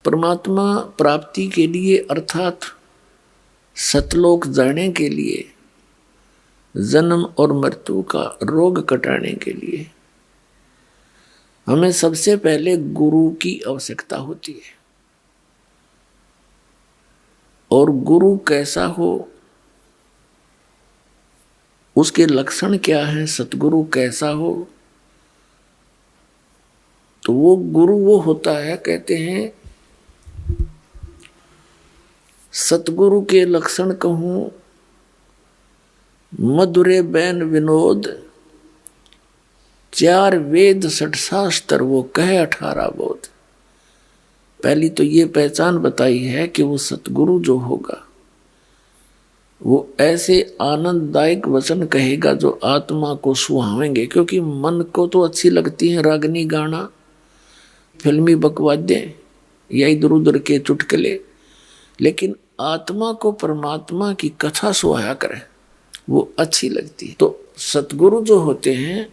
परमात्मा प्राप्ति के लिए अर्थात सतलोक जाने के लिए, जन्म और मृत्यु का रोग कटाने के लिए हमें सबसे पहले गुरु की आवश्यकता होती है। और गुरु कैसा हो, उसके लक्षण क्या हैं, सतगुरु कैसा हो, तो वो गुरु वो होता है, कहते हैं सतगुरु के लक्षण कहूं, मधुरे बैन विनोद, 4 वेद 6 शास्त्र वो कहे 18 बोध। पहली तो ये पहचान बताई है कि वो सतगुरु जो होगा वो ऐसे आनंददायक वचन कहेगा जो आत्मा को सुहावेंगे, क्योंकि मन को तो अच्छी लगती है रागनी गाना, फिल्मी बकवाद्य या इधर उधर के चुटकुले, लेकिन आत्मा को परमात्मा की कथा सुहाया करे वो अच्छी लगती है। तो सतगुरु जो होते हैं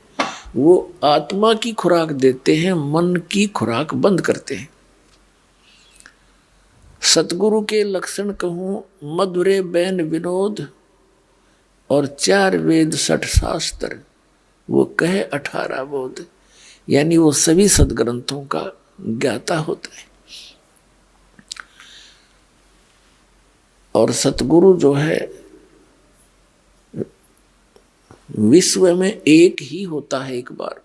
वो आत्मा की खुराक देते हैं, मन की खुराक बंद करते हैं। सतगुरु के लक्षण कहूं, मधुरे बैन विनोद और 4 वेद 6 शास्त्र वो कहे 18 बोध, यानी वो सभी सदग्रंथों का ज्ञाता होता है। और सतगुरु जो है विश्व में एक ही होता है। एक बार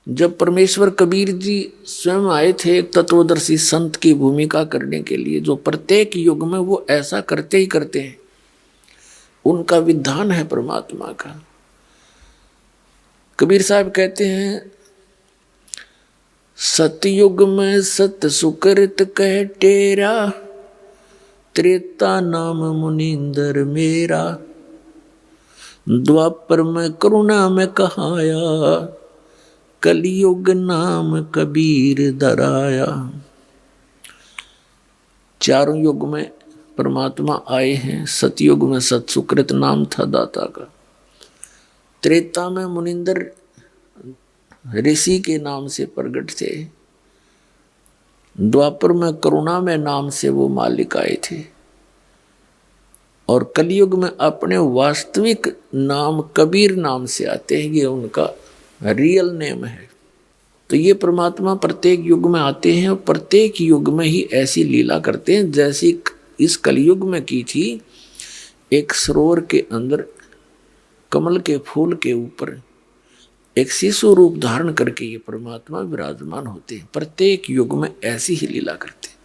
जब परमेश्वर कबीर जी स्वयं आए थे एक तत्वदर्शी संत की भूमिका करने के लिए, जो प्रत्येक युग में वो ऐसा करते ही करते हैं, उनका विधान है परमात्मा का। कबीर साहब कहते हैं, सतयुग में सत सुकृत कह टेरा, त्रेता नाम मुनिंदर मेरा, द्वापर में करुणा में कहाया, कलयुग नाम कबीर दराया। चारों युग में परमात्मा आए हैं। सतयुग में सत सुकृत नाम था दाता का, त्रेता में मुनिंदर ऋषि के नाम से प्रकट थे, द्वापर में करुणा में नाम से वो मालिक आए थे, और कलयुग में अपने वास्तविक नाम कबीर नाम से आते हैं। ये उनका रियल नेम है। तो ये परमात्मा प्रत्येक युग में आते हैं और प्रत्येक युग में ही ऐसी लीला करते हैं जैसी इस कलयुग में की थी। एक सरोवर के अंदर कमल के फूल के ऊपर एक शिशु रूप धारण करके ये परमात्मा विराजमान होते हैं। प्रत्येक युग में ऐसी ही लीला करते हैं।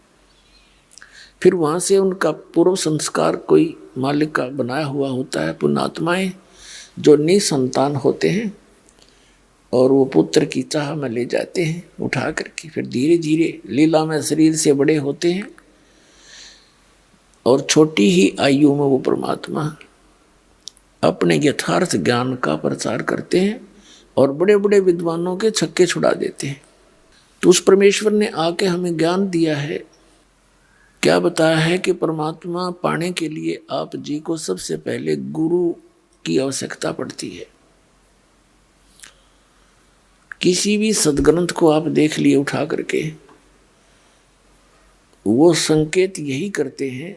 फिर वहां से उनका पूर्व संस्कार कोई मालिक का बनाया हुआ होता है। पुण्यात्माएं जो निसंतान होते हैं और वो पुत्र की चाह में ले जाते हैं उठा करके, फिर धीरे धीरे लीला में शरीर से बड़े होते हैं और छोटी ही आयु में वो परमात्मा अपने यथार्थ ज्ञान का प्रचार करते हैं और बड़े बड़े विद्वानों के छक्के छुड़ा देते हैं। तो उस परमेश्वर ने आके हमें ज्ञान दिया है। क्या बताया है कि परमात्मा पाने के लिए आप जी को सबसे पहले गुरु की आवश्यकता पड़ती है। किसी भी सदग्रंथ को आप देख लिए उठा करके, वो संकेत यही करते हैं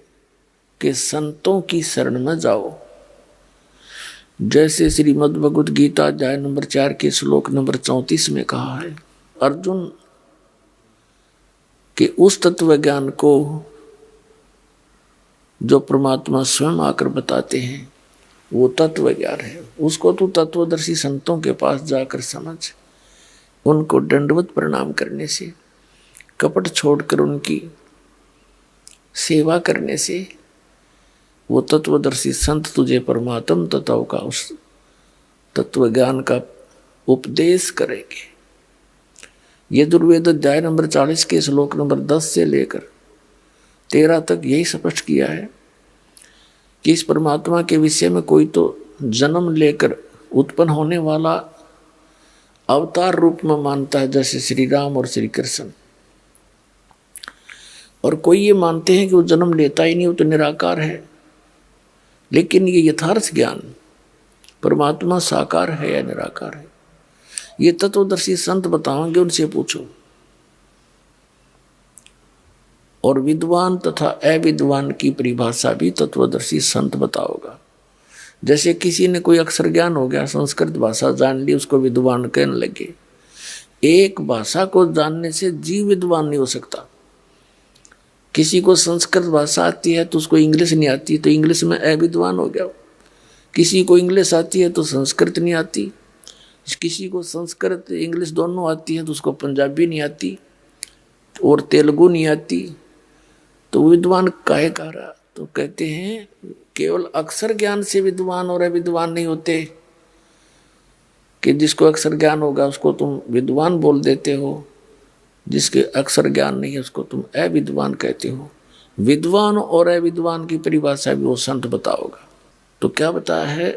कि संतों की शरण में जाओ। जैसे श्रीमद् भगवद गीता अध्याय नंबर 4 के श्लोक नंबर 34 में कहा है, अर्जुन कि उस तत्व ज्ञान को जो परमात्मा स्वयं आकर बताते हैं वो तत्व ज्ञान है। उसको तू तत्वदर्शी संतों के पास जाकर समझ, उनको दंडवत प्रणाम करने से, कपट छोड़कर उनकी सेवा करने से वो तत्वदर्शी संत तुझे परमात्म तत्व का उस तत्व ज्ञान का उपदेश करेंगे। ये दुर्वेद अध्याय नंबर 40 के श्लोक नंबर 10 से लेकर 13 तक यही स्पष्ट किया है कि इस परमात्मा के विषय में कोई तो जन्म लेकर उत्पन्न होने वाला अवतार रूप में मानता है, जैसे श्री राम और श्री कृष्ण, और कोई ये मानते हैं कि वो जन्म लेता ही नहीं, वो तो निराकार है। लेकिन ये यथार्थ ज्ञान परमात्मा साकार है या निराकार है, ये तत्वदर्शी संत बताओगे, उनसे पूछो। और विद्वान तथा अविद्वान की परिभाषा भी तत्वदर्शी संत बताओगा। जैसे किसी ने कोई अक्षर ज्ञान हो गया, संस्कृत भाषा जान ली, उसको विद्वान कहने लगे। एक भाषा को जानने से जीव विद्वान नहीं हो सकता। किसी को संस्कृत भाषा आती है तो उसको इंग्लिश नहीं आती, तो इंग्लिश में अविद्वान हो गया। किसी को इंग्लिश आती है तो संस्कृत नहीं आती, किसी को संस्कृत इंग्लिश दोनों आती है तो उसको पंजाबी नहीं आती और तेलुगु नहीं आती, तो विद्वान काहे कह रहा। तो कहते हैं केवल अक्षर ज्ञान से विद्वान और अविद्वान नहीं होते, कि जिसको अक्षर ज्ञान होगा उसको तुम विद्वान बोल देते हो, जिसके अक्षर ज्ञान नहीं है उसको तुम अविद्वान कहते हो। विद्वान और अविद्वान की परिभाषा भी वो संत बताओगा। तो क्या बताया है,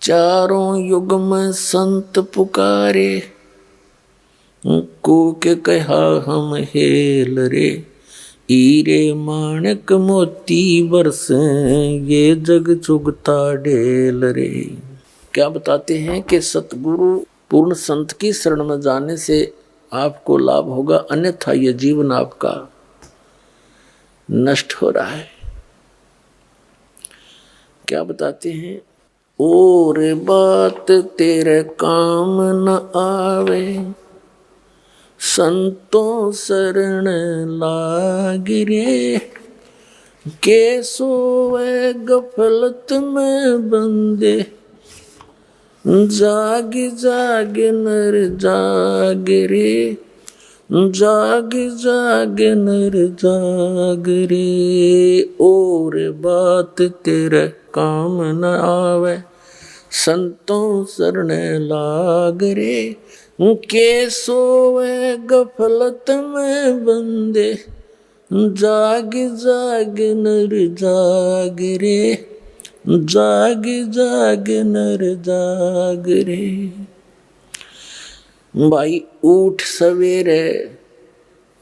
चारों युग में संत पुकारे, को के कहा हम हेल रे, हीरे माणक मोती बरसे, ये जग चुगता ढेल रे। क्या बताते हैं कि सतगुरु पूर्ण संत की शरण में जाने से आपको लाभ होगा, अन्यथा यह जीवन आपका नष्ट हो रहा है। क्या बताते हैं, और बात तेरे काम न आवे, संतों शरण लागिरे, के सोवे गफलत में बंदे, जाग जाग नर जाग रे, जाग जाग नर जाग रे। और बात तेरे काम न आवे, संतों शरण लाग रे, के सोवे गफलत में बंदे, जाग जाग नर जाग रे, जाग जाग नर जाग रे। भाई उठ सवेरे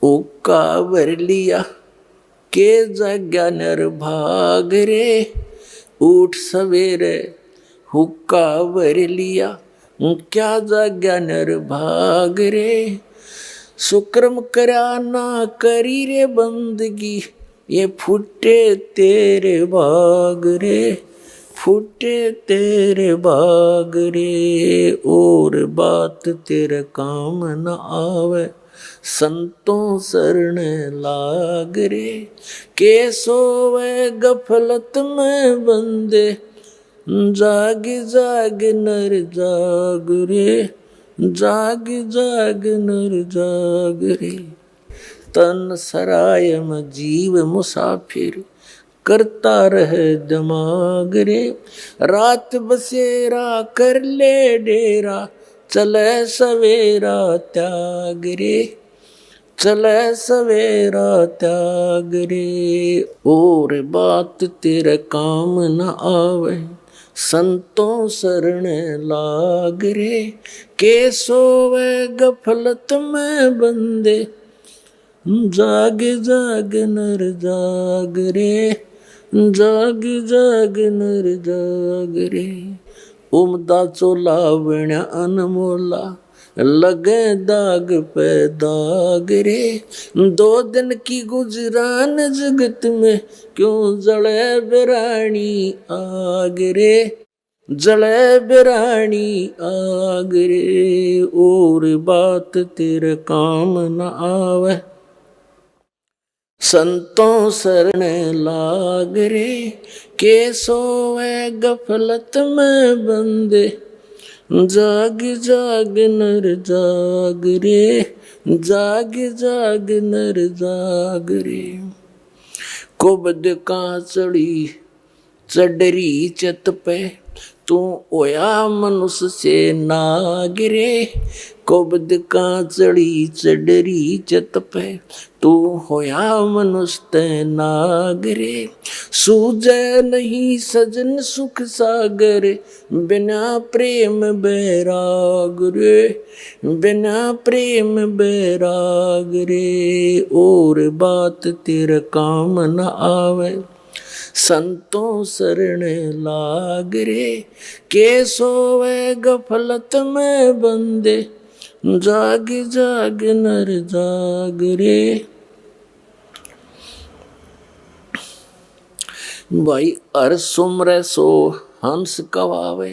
ओका भर लिया, के जाग्या नर भाग रे। उठ सवेरे हुक्का भर लिया, क्या जाग्या नर भाग रे। सुक्रम करा ना करी रे बंदगी, ये फुटे तेरे बाग रे, फुटे तेरे बाग रे। और बात तेरे काम न आवे, संतों शरण लाग रे, के सोवे गफलत में बंदे, जाग जाग नर जाग रे, जाग जाग नर जाग रे। तन सराय में जीव मुसाफिर, करता रहे दिमाग रे। रात बसेरा कर ले डेरा, चले सवेरा त्याग रे, चले सवेरा त्याग रे। और बात तेरे काम न आवे, संतों शरण लाग रे, के सोवे गफलत में बंदे, जाग जाग नर जाग रे, जाग जाग नर जाग रे। उमदा चोला बण्या अनमोला, लगे दाग पे दाग रे। 2 दिन की गुजरान जगत में, क्यों जले बिरानी आग रे, जले बिरानी आग रे। और बात तेरे काम न आवे, संतों शरण लाग रे, के सोवे गफलत में बंदे, जाग जाग नर जाग रे, जाग जाग नर जाग रे। कुबद का चढ़ी चडरी चत पे, तू ओया मनुष्य से नाग रे। कुबद का चढ़ी चडरी चत पे, तू होया मनुष्य ते नाग रे। सूझे नहीं सजन सुख सागर, बिना प्रेम बैराग रे, बिना प्रेम बैराग रे। और बात तेरे काम न आवे, संतों शरण लाग रे, के सोवे गफलत में बंदे, जाग जाग नर जाग रे। भाई हर सुमरे सो हंस कवावे,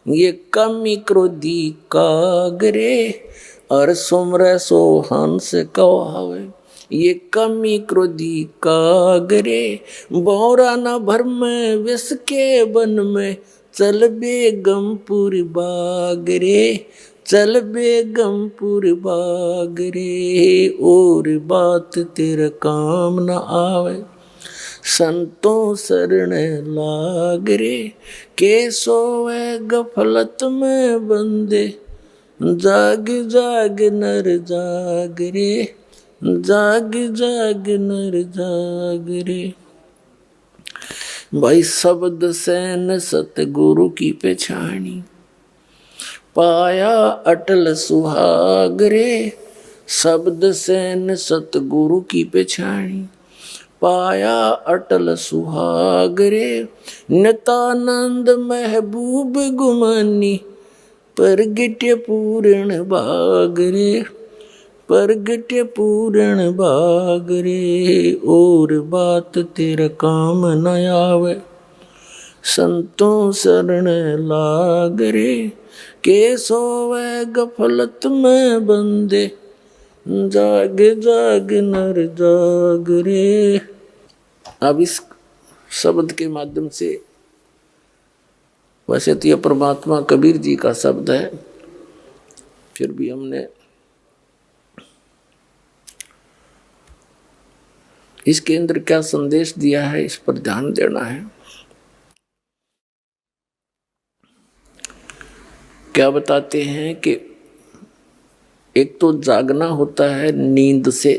ये कमी क्रोधी कागरे। हर सुमरे सो हंस कवावे, ये कमी क्रोधी कागरे। बौरा न भर में विष के वन में, चल बेगमपुर बागरे। चल बेगमपुर बागरे, और बात तेरा काम न आवे, संतों शरण लाग रे। के सोवे गफलत में बंदे, जाग जाग नर जाग रे। जाग जाग नर जाग रे। भाई शब्द से न सतगुरु की पहचानी, पाया अटल सुहाग रे। शब्द से न सतगुरु की पहचानी, पाया अटल सुहाग रे। नितानंद महबूब गुमानी, परगट पूर्ण भाग रे। परगट पूर्ण भाग रे, और बात तेरा काम न आवे, संतों शरण लाग रे। के सोवे गफलत में बंदे, जाग जाग नर जाग रे। अब इस शब्द के माध्यम से, वैसे तो यह परमात्मा कबीर जी का शब्द है, फिर भी हमने इसके अंदर क्या संदेश दिया है इस पर ध्यान देना है। क्या बताते हैं कि एक तो जागना होता है नींद से,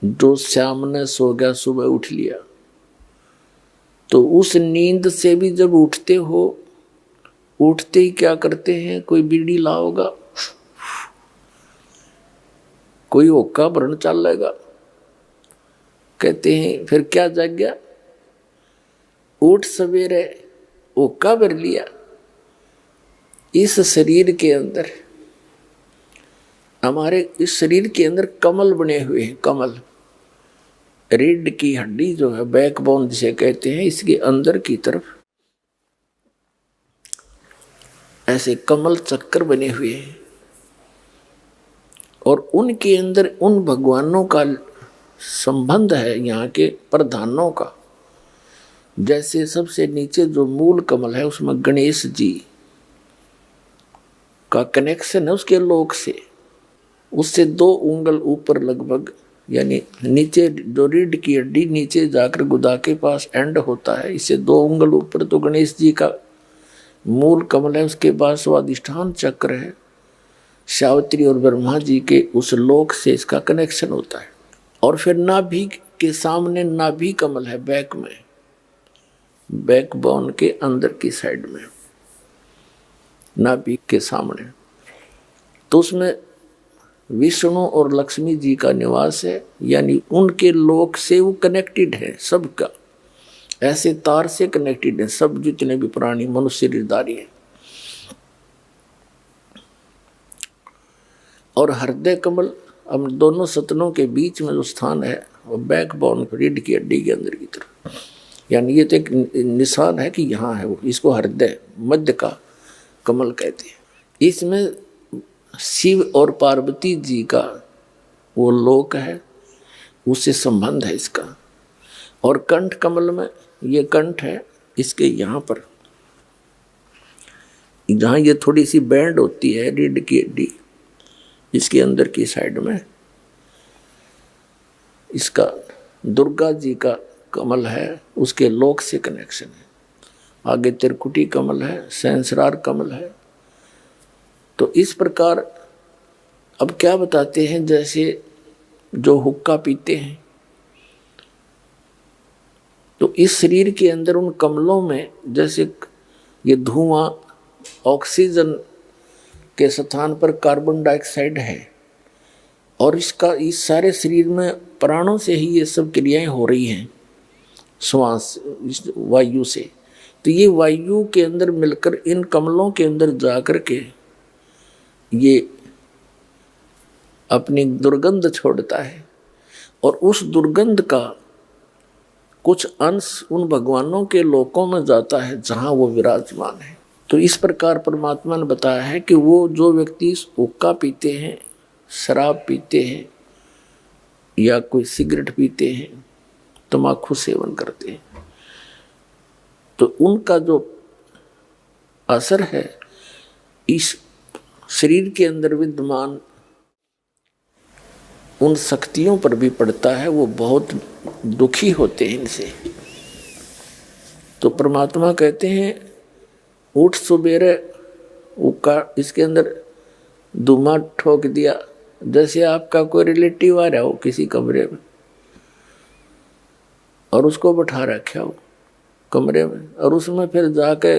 जो श्याम ने सो गया सुबह उठ लिया, तो उस नींद से भी जब उठते हो, उठते ही क्या करते हैं, कोई बीड़ी लाओगा, कोई ओक्का भरण चलेगा, कहते हैं फिर क्या जाग गया, उठ सवेरे ओक्का भर लिया। इस शरीर के अंदर, हमारे इस शरीर के अंदर कमल बने हुए हैं। कमल रीढ़ की हड्डी जो है, बैकबोन जिसे कहते हैं, इसके अंदर की तरफ ऐसे कमल चक्कर बने हुए हैं, और उनके अंदर उन भगवानों का संबंध है, यहाँ के प्रधानों का। जैसे सबसे नीचे जो मूल कमल है, उसमें गणेश जी का कनेक्शन है उसके लोक से। उससे 2 उंगल ऊपर लगभग, यानी नीचे जो रीढ़ की हड्डी नीचे जाकर गुदा के पास एंड होता है, इससे 2 उंगल ऊपर तो गणेश जी का मूल कमल है। उसके बाद स्वादिष्ठान चक्र है, सावित्री और ब्रह्मा जी के उस लोक से इसका कनेक्शन होता है। और फिर नाभि के सामने नाभि कमल है, बैक में, बैकबोन के अंदर की साइड में, नाभि के सामने। तो उसमें विष्णु और लक्ष्मी जी का निवास है, यानी उनके लोक से वो कनेक्टेड है सबका, ऐसे तार से कनेक्टेड है सब जितने भी प्राणी मनुष्य शरीरधारी हैं। और हृदय कमल, हम दोनों सतनों के बीच में जो स्थान है, वो बैकबोन रीढ़ की हड्डी के अंदर की तरफ, यानी ये तो एक निशान है कि यहाँ है वो, इसको हृदय मध्य का कमल कहते हैं। इसमें शिव और पार्वती जी का वो लोक है, उससे संबंध है इसका। और कंठ कमल में, ये कंठ है, इसके यहाँ पर जहाँ ये थोड़ी सी बैंड होती है रीढ़ की हड्डी, इसके अंदर की साइड में इसका दुर्गा जी का कमल है, उसके लोक से कनेक्शन है। आगे त्रिकुटी कमल है, सहस्रार कमल है। तो इस प्रकार अब क्या बताते हैं, जैसे जो हुक्का पीते हैं, तो इस शरीर के अंदर उन कमलों में जैसे ये धुआं ऑक्सीजन के स्थान पर कार्बन डाइऑक्साइड है, और इसका इस सारे शरीर में प्राणों से ही ये सब क्रियाएं हो रही हैं, श्वास वायु से। तो ये वायु के अंदर मिलकर इन कमलों के अंदर जाकर के ये अपनी दुर्गंध छोड़ता है और उस दुर्गंध का कुछ अंश उन भगवानों के लोकों में जाता है जहां वो विराजमान है। तो इस प्रकार परमात्मा ने बताया है कि वो जो व्यक्ति हुक्का पीते हैं, शराब पीते हैं या कोई सिगरेट पीते हैं, तम्बाकू सेवन करते हैं, तो उनका जो असर है इस शरीर के अंदर विद्यमान उन शक्तियों पर भी पड़ता है। वो बहुत दुखी होते हैं इनसे। तो परमात्मा कहते हैं उठ सुबेरे उका इसके अंदर धुआं ठोक दिया, जैसे आपका कोई रिलेटिव आ रहा हो किसी कमरे में और उसको बैठा रखा हो कमरे में, और उसमें फिर जाके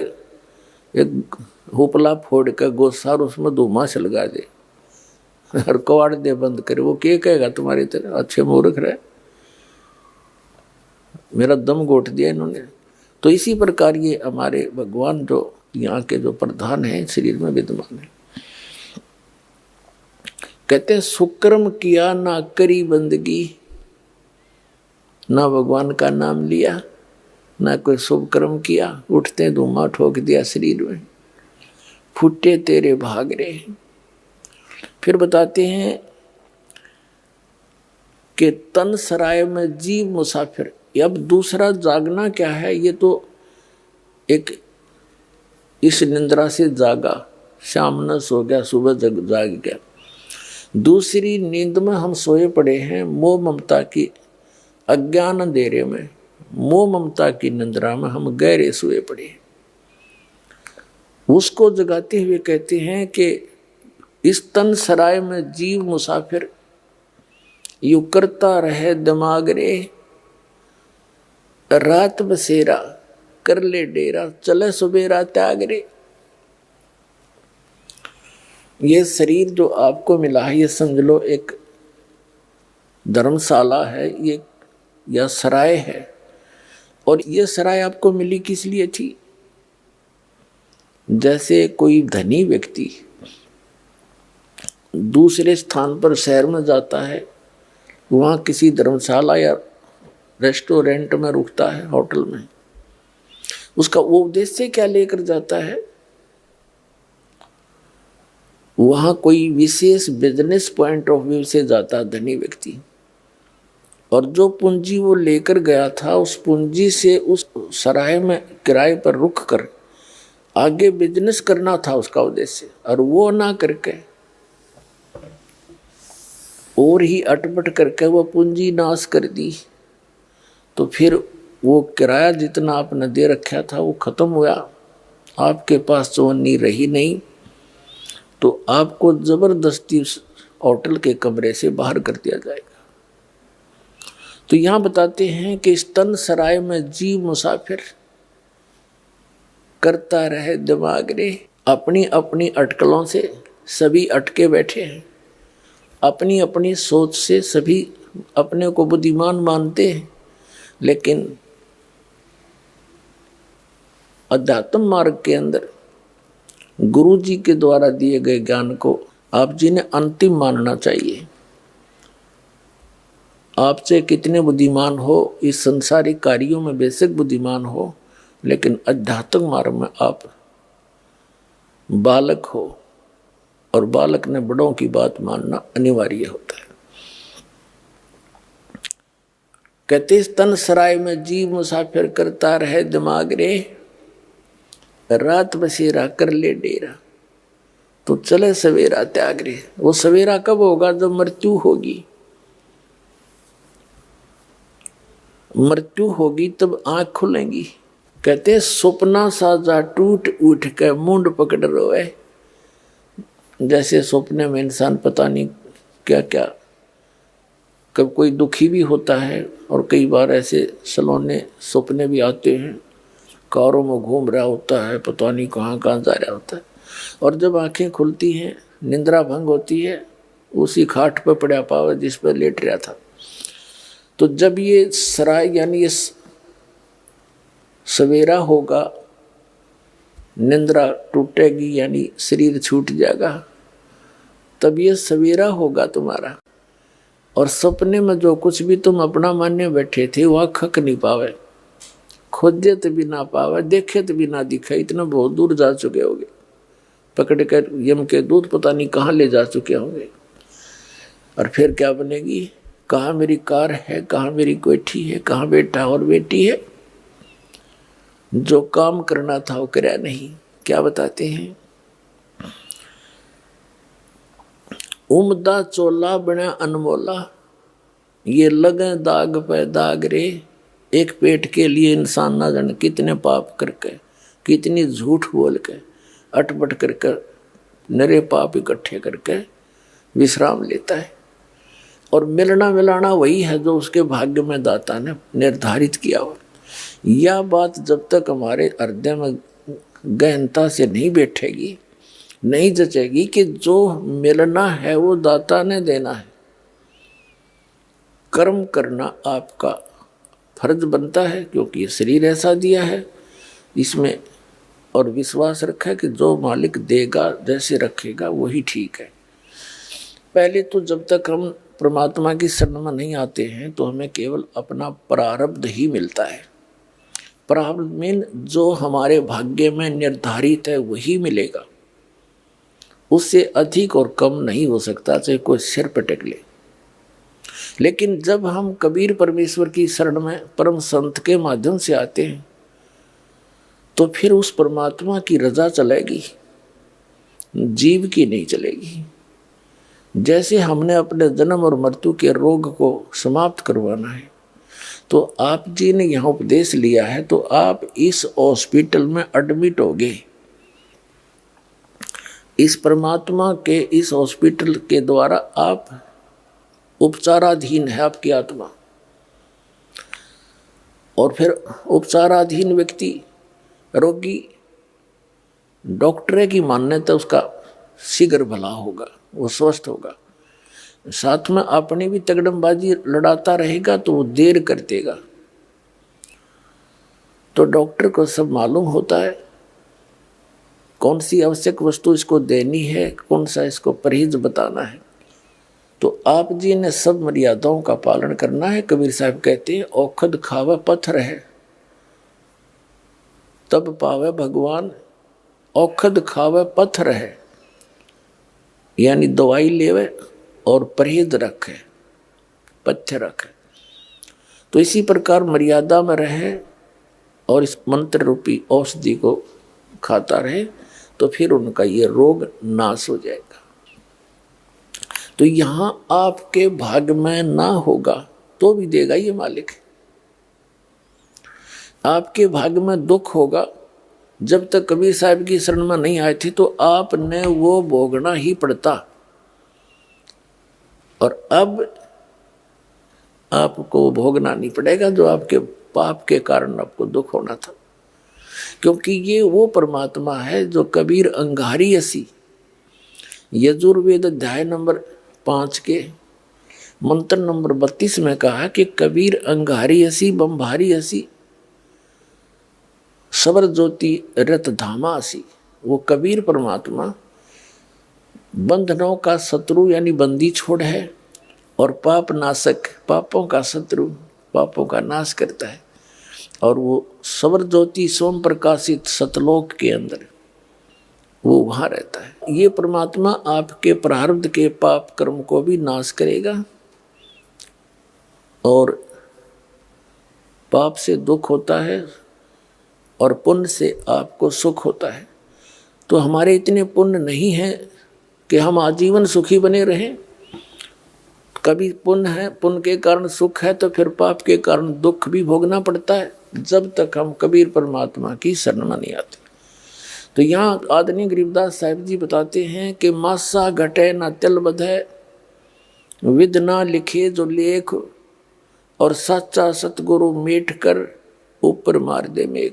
एक हुपला फोड़ के गोसा और उसमें धुआं छलगा दे और कवाड़ दे बंद करे। वो क्या कहेगा तुम्हारी तरह, अच्छे मूर्ख रहे, मेरा दम घोट दिया इन्होंने। तो इसी प्रकार ये हमारे भगवान जो यहाँ के जो प्रधान हैं शरीर में विद्यमान है। कहते हैं सुकर्म किया ना करी बंदगी, ना भगवान का नाम लिया ना कोई शुभ कर्म किया, उठते धुआं ठोक दिया शरीर में, फूटे तेरे भाग रे। फिर बताते हैं कि तन सराय में जीव मुसाफिर। अब दूसरा जागना क्या है, ये तो एक इस निंद्रा से जागा, शाम न सो गया सुबह जाग गया। दूसरी नींद में हम सोए पड़े हैं मोह ममता की अज्ञान अंधेरे में, मोह ममता की निंद्रा में हम गहरे सोए पड़े हैं। उसको जगाते हुए कहते हैं कि इस तन सराय में जीव मुसाफिर यू करता रहे दिमाग रे, रात बसेरा कर ले डेरा, चले सुबेरा त्याग रे। ये शरीर जो आपको मिला है ये समझ लो एक धर्मशाला है ये या सराय है, और ये सराय आपको मिली किस लिए थी। जैसे कोई धनी व्यक्ति दूसरे स्थान पर शहर में जाता है, वहाँ किसी धर्मशाला या रेस्टोरेंट में रुकता है, होटल में, उसका वो उद्देश्य क्या लेकर जाता है, वहाँ कोई विशेष बिजनेस पॉइंट ऑफ व्यू से जाता है धनी व्यक्ति, और जो पूंजी वो लेकर गया था उस पूंजी से उस सराय में किराए पर रुक कर आगे बिजनेस करना था उसका उद्देश्य, और वो ना करके और ही अटपट करके वो पूंजी नाश कर दी। तो फिर वो किराया जितना आपने दे रखा था वो खत्म हुआ, आपके पास चवन्नी रही नहीं, तो आपको जबरदस्ती होटल के कमरे से बाहर कर दिया जाएगा। तो यहाँ बताते हैं कि इस तन सराय में जीव मुसाफिर करता रहे दिमाग रे। अपनी अपनी अटकलों से सभी अटके बैठे हैं, अपनी अपनी सोच से सभी अपने को बुद्धिमान मानते हैं, लेकिन अध्यात्म मार्ग के अंदर गुरु जी के द्वारा दिए गए ज्ञान को आप जी ने अंतिम मानना चाहिए। आपसे कितने बुद्धिमान हो, इस संसारिक कार्यों में बेशक बुद्धिमान हो, लेकिन अध्यात्म मार्ग में आप बालक हो, और बालक ने बड़ों की बात मानना अनिवार्य होता है। कहते तन सराय में जीव मुसाफिर करता रहे दिमाग रे, रात बसेरा कर ले डेरा, तो चले सवेरा त्याग रे। वो सवेरा कब होगा, जब मृत्यु होगी। मृत्यु होगी तब आंख खुलेंगी। कहते सपना साजा टूट उठ के मुंड पकड़ रोए। जैसे सपने में इंसान पता नहीं क्या क्या, कब कोई दुखी भी होता है, और कई बार ऐसे सलोने सपने भी आते हैं, कारों में घूम रहा होता है, पता नहीं कहाँ कहाँ जा रहा होता है, और जब आंखें खुलती हैं निंद्रा भंग होती है, उसी खाट पर पड़ा पावा जिस पर लेट रहा था। तो जब ये सराय यानी ये सवेरा होगा, निंद्रा टूटेगी यानी शरीर छूट जाएगा, तब ये सवेरा होगा तुम्हारा। और सपने में जो कुछ भी तुम अपना मानने बैठे थे वह खक नहीं पावे, खोजे तो भी ना पावे, देखे तो भी ना दिखे, इतना बहुत दूर जा चुके होंगे, पकड़ कर यम के दूत पता नहीं कहाँ ले जा चुके होंगे। और फिर क्या बनेगी, कहाँ मेरी कार है, कहाँ मेरी कोठी है, कहाँ बेटा और बेटी है। जो काम करना था वो करया नहीं। क्या बताते हैं, उमदा चोला बना अनमोला, ये लगे दाग पे दाग रे। एक पेट के लिए इंसान ना जाने कितने पाप करके, कितनी झूठ बोल के, अटपट करके, नरे पाप इकट्ठे करके विश्राम लेता है। और मिलना मिलाना वही है जो उसके भाग्य में दाता ने निर्धारित किया हो। यह बात जब तक हमारे हृदय में गहनता से नहीं बैठेगी, नहीं जचेगी कि जो मिलना है वो दाता ने देना है। कर्म करना आपका फर्ज बनता है, क्योंकि ये शरीर ऐसा दिया है इसमें, और विश्वास रखा है कि जो मालिक देगा, जैसे रखेगा वही ठीक है। पहले तो जब तक हम परमात्मा की शरण में नहीं आते हैं तो हमें केवल अपना प्रारब्ध ही मिलता है। प्रारब्ध में जो हमारे भाग्य में निर्धारित है वही मिलेगा, उससे अधिक और कम नहीं हो सकता, चाहे कोई सिर पटक ले। लेकिन जब हम कबीर परमेश्वर की शरण में परम संत के माध्यम से आते हैं तो फिर उस परमात्मा की रजा चलेगी, जीव की नहीं चलेगी। जैसे हमने अपने जन्म और मृत्यु के रोग को समाप्त करवाना है, तो आप जी ने यहाँ उपदेश लिया है, तो आप इस हॉस्पिटल में एडमिट हो गए। इस परमात्मा के इस हॉस्पिटल के द्वारा आप उपचाराधीन है, आपकी आत्मा। और फिर उपचाराधीन व्यक्ति, रोगी, डॉक्टर की मान्यता उसका शीघ्र भला होगा, वो स्वस्थ होगा। साथ में अपनी भी तगड़मबाजी लड़ाता रहेगा तो वो देर कर देगा। तो डॉक्टर को सब मालूम होता है कौन सी आवश्यक वस्तु इसको देनी है, कौन सा इसको परहेज बताना है। तो आप जी ने सब मर्यादाओं का पालन करना है। कबीर साहब कहते हैं, औखद खावे पत्थर है तब पावे भगवान, औखद खावे पत्थर है, यानी दवाई लेवे और परहेज रखे, पथ्य रखे। तो इसी प्रकार मर्यादा में रहे और इस मंत्र रूपी औषधि को खाता रहे, तो फिर उनका ये रोग नाश हो जाएगा। तो यहाँ आपके भाग में ना होगा तो भी देगा ये मालिक। आपके भाग में दुख होगा, जब तक कबीर साहब की शरण में नहीं आए थे तो आपने वो भोगना ही पड़ता, और अब आपको भोगना नहीं पड़ेगा जो आपके पाप के कारण आपको दुख होना था। क्योंकि ये वो परमात्मा है जो कबीर अंगारी असी, यजुर्वेद अध्याय नंबर 5 के मंत्र नंबर 32 में कहा कि कबीर अंगारी असी बम्भारी असी सबर ज्योति रत धामा असी। वो कबीर परमात्मा बंधनों का शत्रु यानी बंदी छोड़ है, और पाप नाशक, पापों का शत्रु, पापों का नाश करता है। और वो सबर ज्योति सोम प्रकाशित सतलोक के अंदर वो वहाँ रहता है। ये परमात्मा आपके प्रारब्ध के पाप कर्म को भी नाश करेगा, और पाप से दुख होता है और पुण्य से आपको सुख होता है। तो हमारे इतने पुण्य नहीं है कि हम आजीवन सुखी बने रहें। कभी पुण्य है, पुण्य के कारण सुख है, तो फिर पाप के कारण दुख भी भोगना पड़ता है, जब तक हम कबीर परमात्मा की शरण में नहीं आते। तो यहाँ आदरणीय गरीबदास साहिब जी बताते हैं कि मासा घटे न तिल बधे, विद ना लिखे जो लेख, और सच्चा सतगुरु मेट कर ऊपर मार दे मेघ।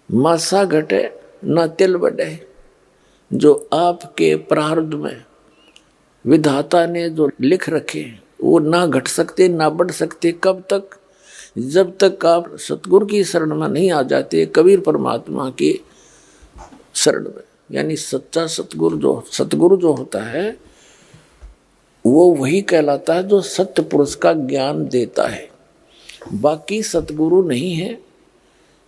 मासा घटे न तिल बढ़े, जो आपके प्रारब्ध में विधाता ने जो लिख रखे वो ना घट सकते ना बढ़ सकते। कब तक? जब तक आप सतगुरु की शरण में नहीं आ जाते, कबीर परमात्मा की शरण में, यानी सच्चा सतगुरु जो होता है वो वही कहलाता है जो सत्य पुरुष का ज्ञान देता है। बाकी सतगुरु नहीं है,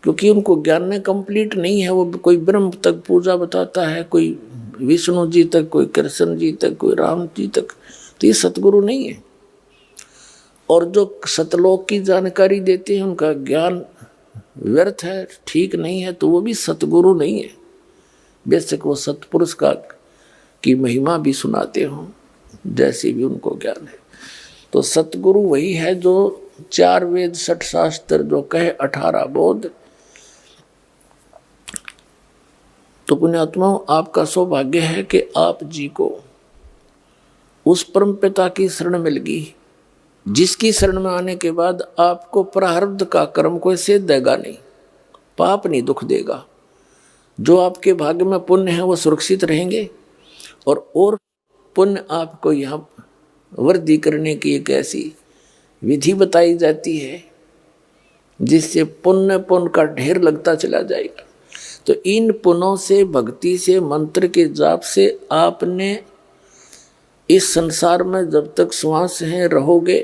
क्योंकि उनको ज्ञान में कंप्लीट नहीं है। वो कोई ब्रह्म तक पूजा बताता है, कोई विष्णु जी तक, कोई कृष्ण जी तक, कोई राम जी तक, तो ये सतगुरु नहीं है। और जो सतलोक की जानकारी देते हैं उनका ज्ञान व्यर्थ है, ठीक नहीं है, तो वो भी सतगुरु नहीं है। बेशक वो सतपुरुष की महिमा भी सुनाते हों, जैसे भी उनको ज्ञान है। तो सतगुरु वही है जो 4 वेद 6 शास्त्र जो कहे 18 बोध। तो पुण्यात्माओं, आपका सौभाग्य है कि आप जी को उस परम पिता की शरण मिल गई, जिसकी शरण में आने के बाद आपको प्रारब्ध का कर्म कोई सेध देगा नहीं, पाप नहीं दुख देगा। जो आपके भाग्य में पुण्य है वो सुरक्षित रहेंगे, और पुण्य आपको यहाँ वृद्धि करने की एक ऐसी विधि बताई जाती है जिससे पुण्य का ढेर लगता चला जाएगा। तो इन पुण्यों से, भक्ति से, मंत्र के जाप से आपने इस संसार में जब तक श्वास है रहोगे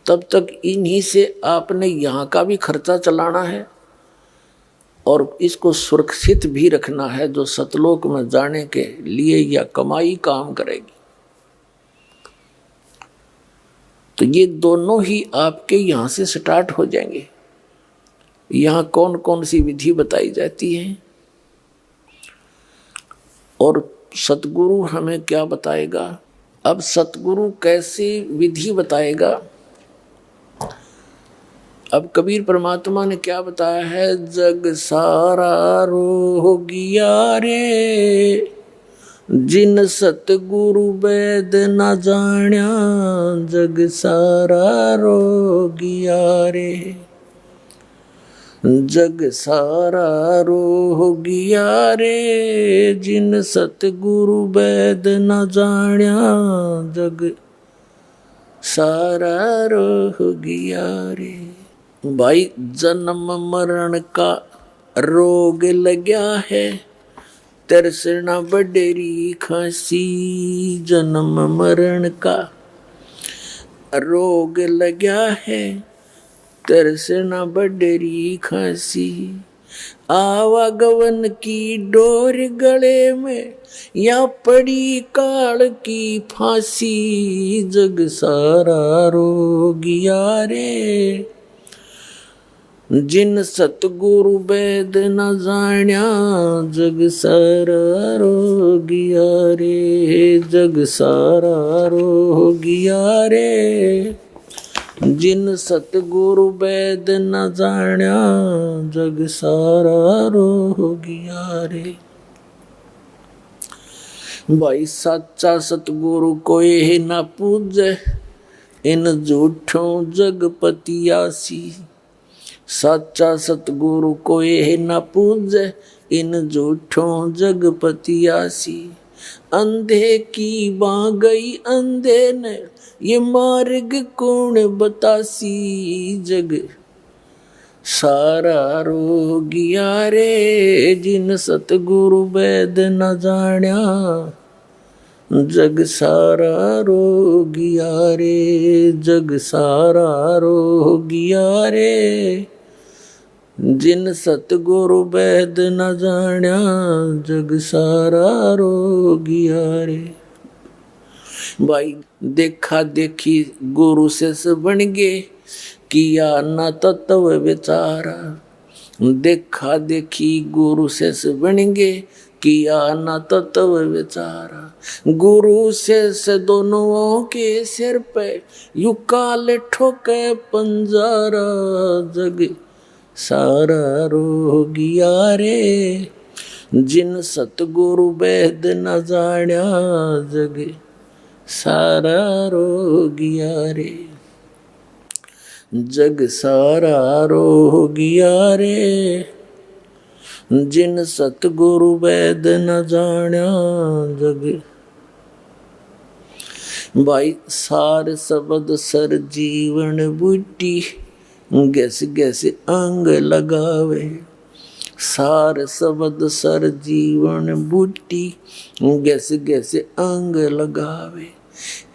तब तक इन्हीं से आपने यहाँ का भी खर्चा चलाना है और इसको सुरक्षित भी रखना है, जो सतलोक में जाने के लिए या कमाई काम करेगी। तो ये दोनों ही आपके यहाँ से स्टार्ट हो जाएंगे। यहाँ कौन कौन सी विधि बताई जाती है और सतगुरु हमें क्या बताएगा। अब सतगुरु कैसी विधि बताएगा। अब कबीर परमात्मा ने क्या बताया है, जग सारा रोगिया रे, जिन सतगुरु वेद न जाण्या, जग सारा रोगिया रे, जग सारा रोगिया रे, जिन सतगुरु वेद न जाण्या, जग सारा रोगिया रे। भाई जन्म मरण का रोग लग्या है, तरसना बडेरी खांसी, जन्म मरण का रोग लग्या है, तरसना बडेरी खांसी, आवागवन की डोर गले में या पड़ी काल की फांसी, जग सारा रोगिया रे, जिन सतगुरु वेद न जाण्या, जग सारा रोगिया रे, जग सारा रोगिया रे, जिन सतगुरु वेद न जाण्या, जग सारा रोगिया रे। भाई सच्चा सतगुरु कोई न पूजे, इन झूठों जगपतियासी, सच्चा सतगुरु कोई न पूजे, इन झूठों जगपतियासी, अंधे की बाँ गई अंधे ने, ये मार्ग कौन बतासी, जग सारा रोगिया रे, जिन सतगुरु वेद न जाण्या, जग सारा रोगिया रे, जग सारा रोगिया रे, जिन सतगुरु वेद न जाण्या, जग सारा रोगिया रे। भाई देखा देखी गुरु से बन गे, किया न तत्व विचारा, देखा देखी गुरु से बन गे, किया न तत्व विचारा, गुरु से दोनों के सिर पे यू काल ठोके पंजारा, जग सारा रोगिया रे, जिन सतगुरु वेद न जाण्या, जग सारा रोगिया रे, जग सारा रोगिया रे, जिन सतगुरु वेद न जाण्या, जग। भाई सार शब्द सर जीवन बूटी, गैस गैस अंग लगावे, सार सबद सर जीवन बूटी, गैस गैस अंग लगावे।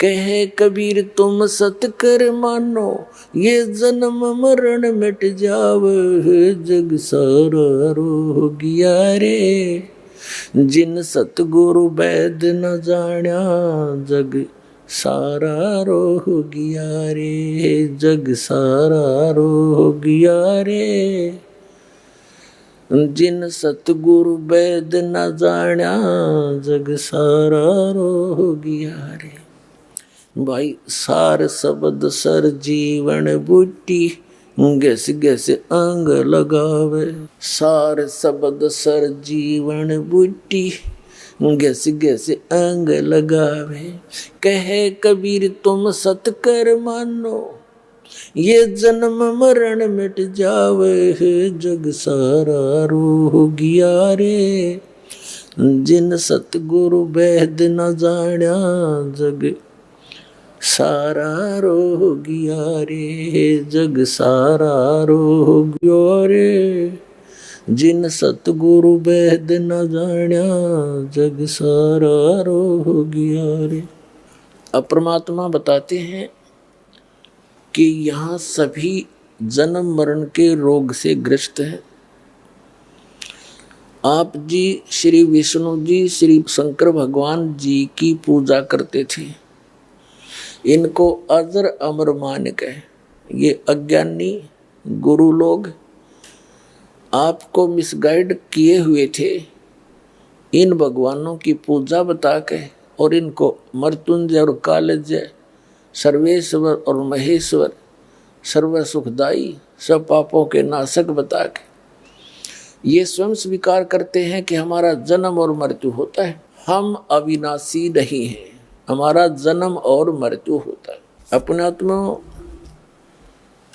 कहे कबीर तुम सत कर मानो, ये जन्म मरण मिट जावे। जग सारा रोगिया रे, जिन सतगुरु वैद न जाण्या। जग सारा रोगिया रे, जग सारा रोगिया रे, जिन सतगुरु वैद न जाण्या। जग सारा रोगिया रे। भाई सार शब्द सर जीवन बूटी, गैस गैस अंग लगावे। सार शब्द सर जीवन बूटी, गैस गैस अंग लगावे। कहे कबीर तुम सत कर मानो, ये जन्म मरण मिट जावे। जग सारा रोगिया रे, जिन सतगुरु वैद न जाण्या। जग सारा रोगिया रे, जग सारा रोगिया रे, जिन सतगुरु वैद न जाण्या। जग सारा रोगिया रे। अब परमात्मा बताते हैं कि यहाँ सभी जन्म मरण के रोग से ग्रस्त हैं। आप जी श्री विष्णु जी श्री शंकर भगवान जी की पूजा करते थे। इनको अजर अमर मान के ये अज्ञानी गुरु लोग आपको मिसगाइड किए हुए थे। इन भगवानों की पूजा बता के और इनको मृत्युंजय और कालजय, सर्वेश्वर और महेश्वर, सर्व सुखदाई, सब पापों के नाशक बता के ये स्वयं स्वीकार करते हैं कि हमारा जन्म और मृत्यु होता है। हम अविनाशी नहीं हैं, हमारा जन्म और मृत्यु होता है। अपने आत्मा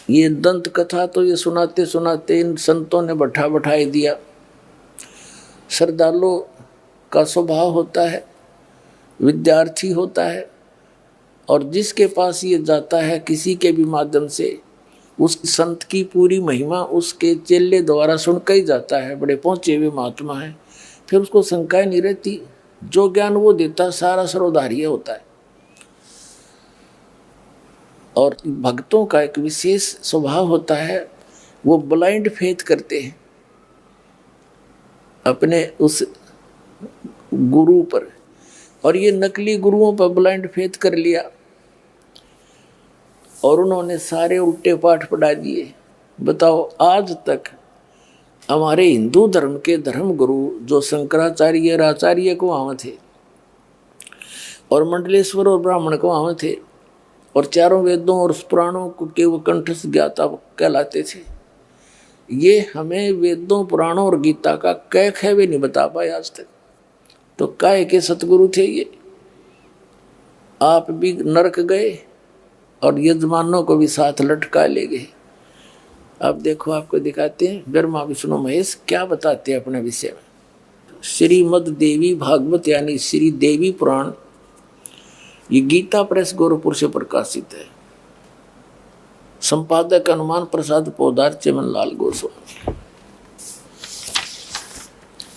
ये दंत कथा तो ये सुनाते सुनाते इन संतों ने बैठाई दिया। श्रद्धालु का स्वभाव होता है, विद्यार्थी होता है, और जिसके पास ये जाता है किसी के भी माध्यम से उस संत की पूरी महिमा उसके चेले द्वारा सुनकर ही जाता है। बड़े पहुंचे हुए महात्मा है, फिर उसको शंकाएं नहीं रहती। जो ज्ञान वो देता सारा सर्वधार्य होता है। और भक्तों का एक विशेष स्वभाव होता है, वो ब्लाइंड फेथ करते हैं अपने उस गुरु पर, और ये नकली गुरुओं पर ब्लाइंड फेथ कर लिया और उन्होंने सारे उल्टे पाठ पढ़ा दिए। बताओ, आज तक हमारे हिंदू धर्म के धर्म गुरु जो शंकराचार्य आचार्य को वहाँ थे, और मंडलेश्वर और ब्राह्मण को वहाँ थे, और चारों वेदों और पुराणों के वो कंठस्थ ज्ञाता कहलाते थे। ये हमें वेदों, पुराणों और गीता का कैक है वे नहीं बता पाए आज तक। तो काय के सतगुरु थे ये। आप भी नरक गए और यजमानों को भी साथ लटका ले गए। अब देखो, आपको दिखाते हैं ब्रह्मा विष्णु महेश क्या बताते हैं अपने विषय में। श्रीमद देवी भागवत यानी श्री देवी पुराण, ये गीता प्रेस गोरखपुर से प्रकाशित है। संपादक हनुमान प्रसाद पोदार, चमन लाल गोस्वामी,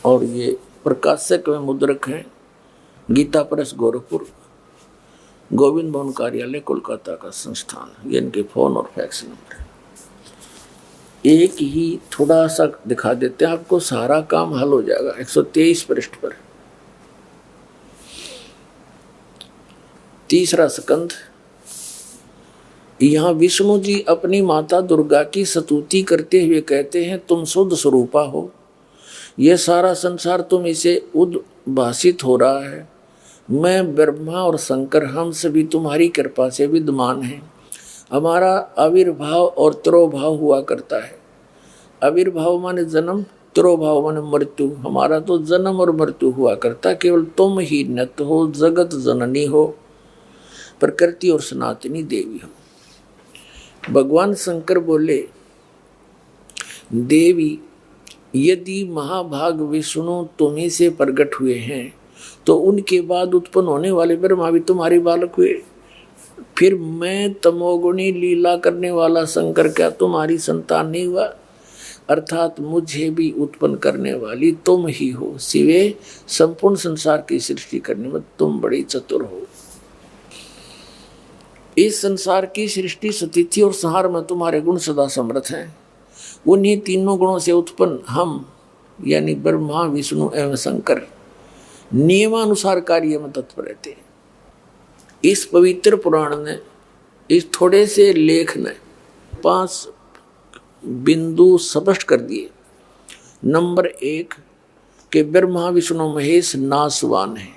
और ये प्रकाशक में मुद्रक हैं गीता प्रेस गोरखपुर, गोविंद भवन कार्यालय कोलकाता का संस्थान। ये इनके फोन और फैक्स नंबर। एक ही थोड़ा सा दिखा देते हैं आपको, सारा काम हल हो जाएगा। 123 पृष्ठ पर 3रा स्कंध। यहाँ विष्णु जी अपनी माता दुर्गा की स्तुति करते हुए कहते हैं, तुम शुद्ध स्वरूपा हो, यह सारा संसार तुम इसे उद्भासित हो रहा है। मैं ब्रह्मा और शंकर हम सभी तुम्हारी कृपा से विद्यमान हैं। हमारा आविर्भाव और तिरोभाव हुआ करता है। आविर्भाव माने जन्म, तिरोभाव माने मृत्यु। हमारा तो जन्म और मृत्यु हुआ करता, केवल तुम ही नित्य हो, जगत जननी हो, प्रकृति और सनातनी देवी हो। भगवान शंकर बोले, देवी यदि महाभाग विष्णु तुम्ही से प्रकट हुए हैं तो उनके बाद उत्पन्न होने वाले ब्रह्मा भी तुम्हारे बालक हुए। फिर मैं तमोगुणी लीला करने वाला शंकर क्या तुम्हारी संतान नहीं हुआ? अर्थात मुझे भी उत्पन्न करने वाली तुम ही हो, सिवे संपूर्ण संसार की सृष्टि करने में तुम बड़ी चतुर हो। इस संसार की सृष्टि स्थिति और संहार में तुम्हारे गुण सदा समर्थ हैं। उन्हीं तीनों गुणों से उत्पन्न हम यानी ब्रह्मा विष्णु एवं शंकर नियमानुसार कार्य में तत्पर रहते हैं। इस पवित्र पुराण ने, इस थोड़े से लेख ने 5 बिंदु स्पष्ट कर दिए। नंबर 1 कि ब्रह्मा विष्णु महेश नाशवान है,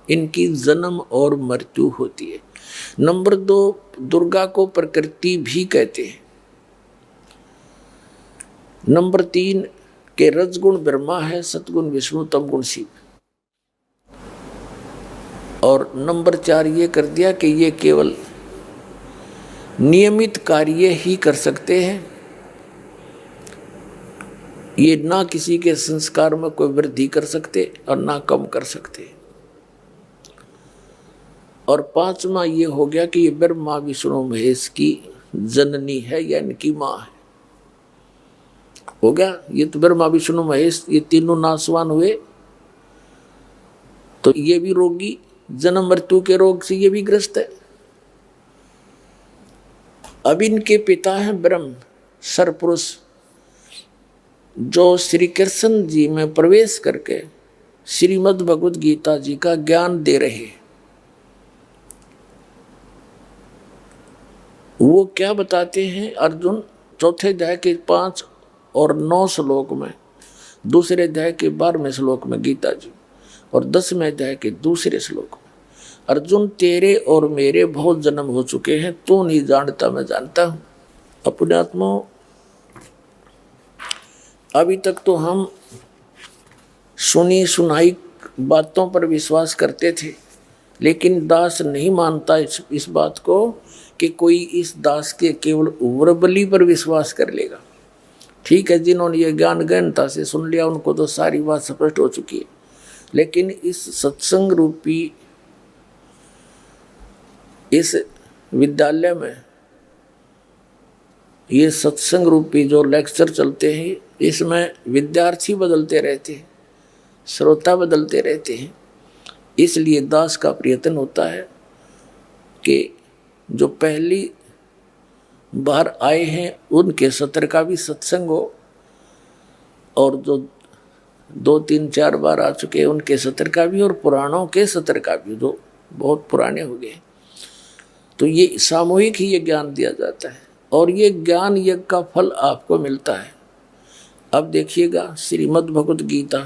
इनकी जन्म और मृत्यु होती है। नंबर 2 दुर्गा को प्रकृति भी कहते हैं। नंबर 3 के रजगुण ब्रह्मा है, सतगुण विष्णु, तमगुण शिव। और नंबर 4 ये कर दिया कि ये केवल नियमित कार्य ही कर सकते हैं, ये ना किसी के संस्कार में कोई वृद्धि कर सकते और ना कम कर सकते। और 5वां ये हो गया कि ये ब्रह्मा विष्णु महेश की जननी है या इनकी माँ है। हो गया, ये तो ब्रह्मा विष्णु महेश ये तीनों नाशवान हुए, तो ये भी रोगी, जन्म मृत्यु के रोग से ये भी ग्रस्त है। अब इनके पिता हैं ब्रह्म सरपुरुष, जो श्री कृष्ण जी में प्रवेश करके श्रीमद् भगवद गीता जी का ज्ञान दे रहे। वो क्या बताते हैं अर्जुन, चौथे अध्याय के 5 और 9 श्लोक में, दूसरे अध्याय के 12वें श्लोक में गीता जी, और 10वें अध्याय के दूसरे श्लोक में, अर्जुन तेरे और मेरे बहुत जन्म हो चुके हैं, तू नहीं जानता मैं जानता हूं। अपने आत्मा अभी तक तो हम सुनी सुनाई बातों पर विश्वास करते थे, लेकिन दास नहीं मानता इस बात को कि कोई इस दास के केवल वर्बली पर विश्वास कर लेगा। ठीक है, जिन्होंने ये ज्ञान गहनता से सुन लिया उनको तो सारी बात स्पष्ट हो चुकी है, लेकिन इस सत्संग रूपी इस विद्यालय में ये सत्संग रूपी जो लेक्चर चलते हैं, इसमें विद्यार्थी बदलते रहते हैं, श्रोता बदलते रहते हैं। इसलिए दास का प्रयत्न होता है कि जो पहली बार आए हैं उनके सत्र का भी सत्संग हो, और जो 2, 3, 4 बार आ चुके हैं उनके सत्र का भी, और पुराणों के सत्र का भी, जो बहुत पुराने हो गए। तो ये सामूहिक ही ये ज्ञान दिया जाता है, और ये ज्ञान यज्ञ का फल आपको मिलता है। अब देखिएगा श्रीमद् भगवद गीता,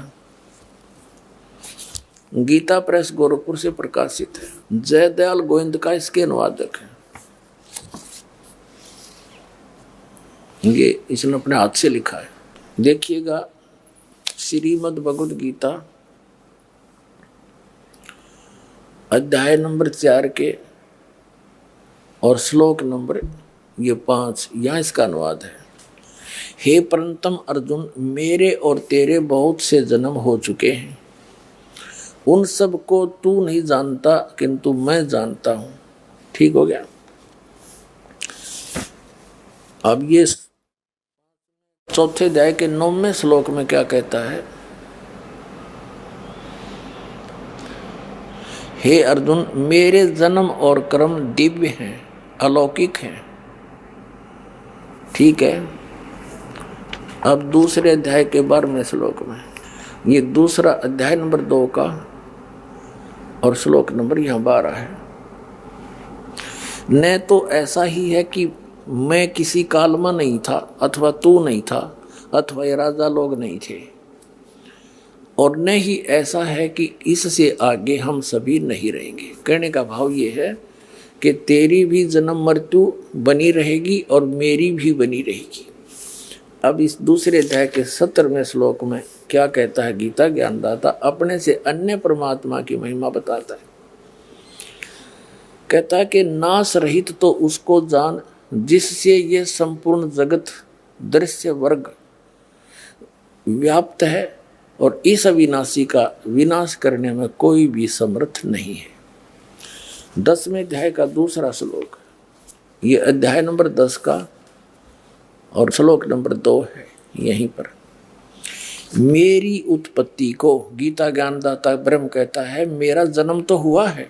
गीता प्रेस गोरखपुर से प्रकाशित है, जयदयाल गोविंद का इसके अनुवादक है। ये इसने अपने हाथ से लिखा है। देखिएगा श्रीमद् भगवद गीता अध्याय नंबर 4 के और श्लोक नंबर 5, यहाँ इसका अनुवाद है। हे परंतम अर्जुन, मेरे और तेरे बहुत से जन्म हो चुके हैं, उन सब को तू नहीं जानता किंतु मैं जानता हूं। ठीक हो गया। अब ये चौथे अध्याय के 9वें श्लोक में क्या कहता है, हे अर्जुन, मेरे जन्म और कर्म दिव्य हैं, अलौकिक हैं। ठीक है। अब दूसरे अध्याय के 12वें श्लोक में, ये दूसरा अध्याय नंबर 2 का और श्लोक नंबर यहाँ 12 है। न तो ऐसा ही है कि मैं किसी काल में नहीं था, अथवा तू नहीं था, अथवा ये राजा लोग नहीं थे, और न ही ऐसा है कि इससे आगे हम सभी नहीं रहेंगे। कहने का भाव ये है कि तेरी भी जन्म मृत्यु बनी रहेगी और मेरी भी बनी रहेगी। अब इस दूसरे अध्याय के 17वें श्लोक में क्या कहता है गीता ज्ञानदाता, अपने से अन्य परमात्मा की महिमा बताता है। कहता है कि नाश रहित तो उसको जान जिससे ये संपूर्ण जगत दृश्य वर्ग व्याप्त है, और इस अविनाशी का विनाश करने में कोई भी समर्थ नहीं है। 10वें अध्याय का दूसरा श्लोक, ये अध्याय नंबर 10 का और श्लोक नंबर 2 है। यहीं पर मेरी उत्पत्ति को गीता ज्ञानदाता ब्रह्म कहता है, मेरा जन्म तो हुआ है,